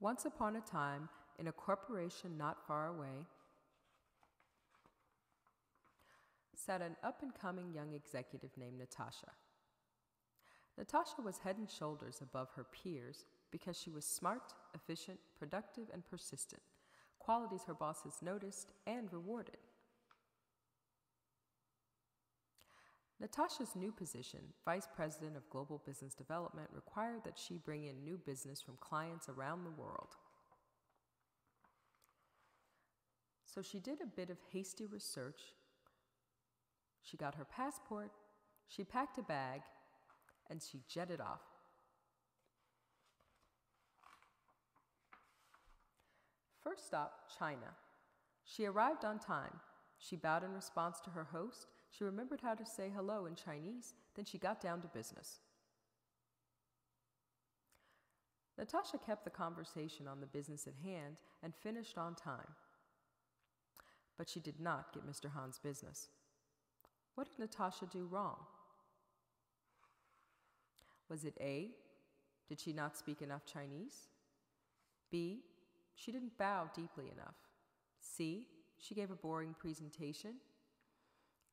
Once upon a time, in a corporation not far away, sat an up-and-coming young executive named Natasha. Natasha was head and shoulders above her peers because she was smart, efficient, productive, and persistent, qualities her bosses noticed and rewarded. Natasha's new position, Vice President of Global Business Development, required that she bring in new business from clients around the world. So she did a bit of hasty research. She got her passport, she packed a bag, and she jetted off. First stop, China. She arrived on time. She bowed in response to her host. She remembered how to say hello in Chinese, then she got down to business. Natasha kept the conversation on the business at hand and finished on time. But she did not get Mr. Han's business. What did Natasha do wrong? Was it A, did she not speak enough Chinese? B, she didn't bow deeply enough. C, she gave a boring presentation.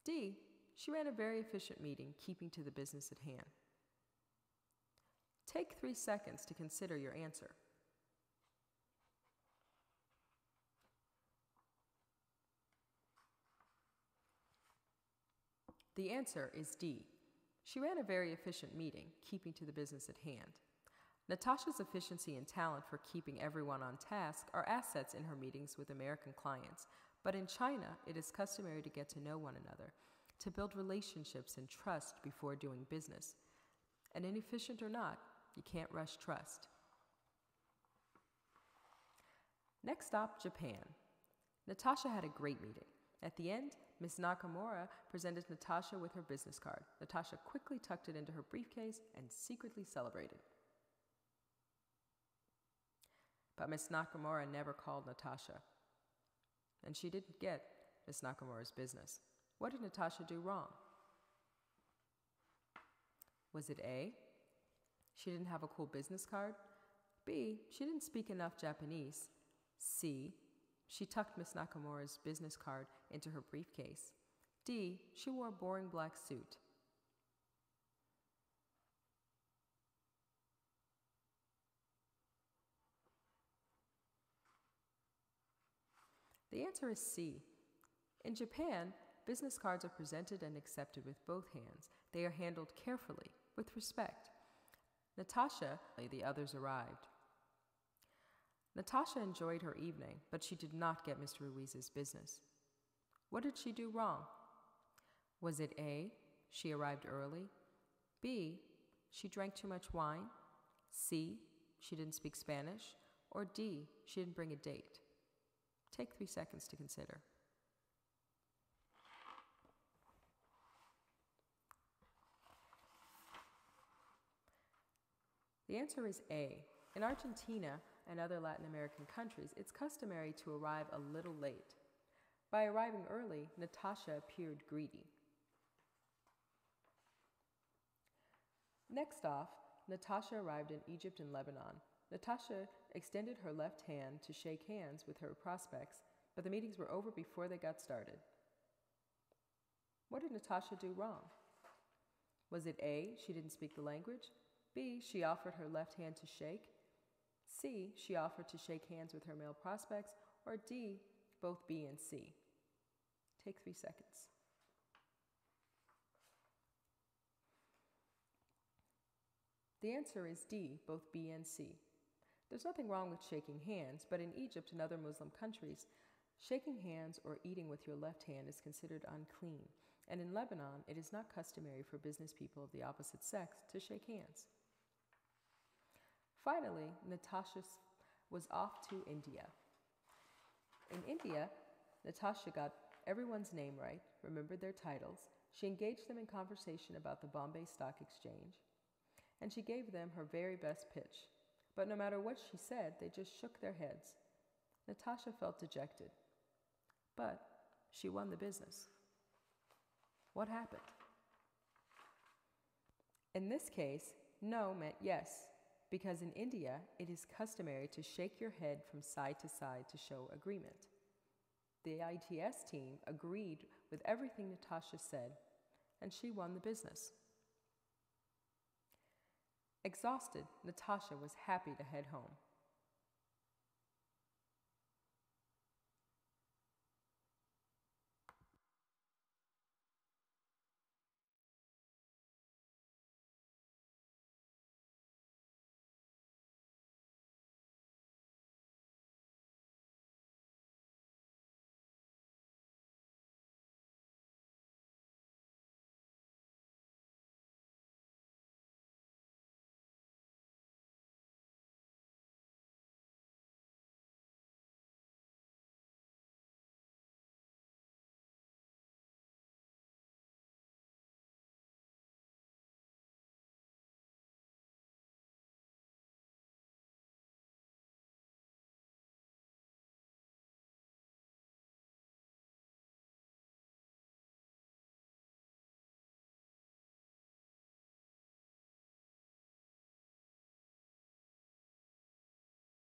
D, she ran a very efficient meeting, keeping to the business at hand. Take 3 seconds to consider your answer. The answer is D. She ran a very efficient meeting, keeping to the business at hand. Natasha's efficiency and talent for keeping everyone on task are assets in her meetings with American clients, but in China, it is customary to get to know one another, to build relationships and trust before doing business. And inefficient or not, you can't rush trust. Next stop, Japan. Natasha had a great meeting. At the end, Ms. Nakamura presented Natasha with her business card. Natasha quickly tucked it into her briefcase and secretly celebrated. But Ms. Nakamura never called Natasha, and she didn't get Ms. Nakamura's business. What did Natasha do wrong? Was it A, she didn't have a cool business card? B, she didn't speak enough Japanese? C, she tucked Ms. Nakamura's business card into her briefcase? D, she wore a boring black suit? The answer is C. In Japan, business cards are presented and accepted with both hands. They are handled carefully, with respect. Natasha, the others arrived. Natasha enjoyed her evening, but she did not get Mr. Ruiz's business. What did she do wrong? Was it A, she arrived early? B, she drank too much wine? C, she didn't speak Spanish? Or D, she didn't bring a date? Take 3 seconds to consider. The answer is A. In Argentina and other Latin American countries, it's customary to arrive a little late. By arriving early, Natasha appeared greedy. Next off, Natasha arrived in Egypt and Lebanon. Natasha extended her left hand to shake hands with her prospects, but the meetings were over before they got started. What did Natasha do wrong? Was it A, she didn't speak the language? B, she offered her left hand to shake? C, she offered to shake hands with her male prospects? Or D, both B and C? Take 3 seconds. The answer is D, both B and C. There's nothing wrong with shaking hands, but in Egypt and other Muslim countries, shaking hands or eating with your left hand is considered unclean. And in Lebanon, it is not customary for business people of the opposite sex to shake hands. Finally, Natasha was off to India. In India, Natasha got everyone's name right, remembered their titles, she engaged them in conversation about the Bombay Stock Exchange, and she gave them her very best pitch. But no matter what she said, they just shook their heads. Natasha felt dejected. But she won the business. What happened? In this case, no meant yes, because in India, it is customary to shake your head from side to side to show agreement. The ITS team agreed with everything Natasha said, and she won the business. Exhausted, Natasha was happy to head home.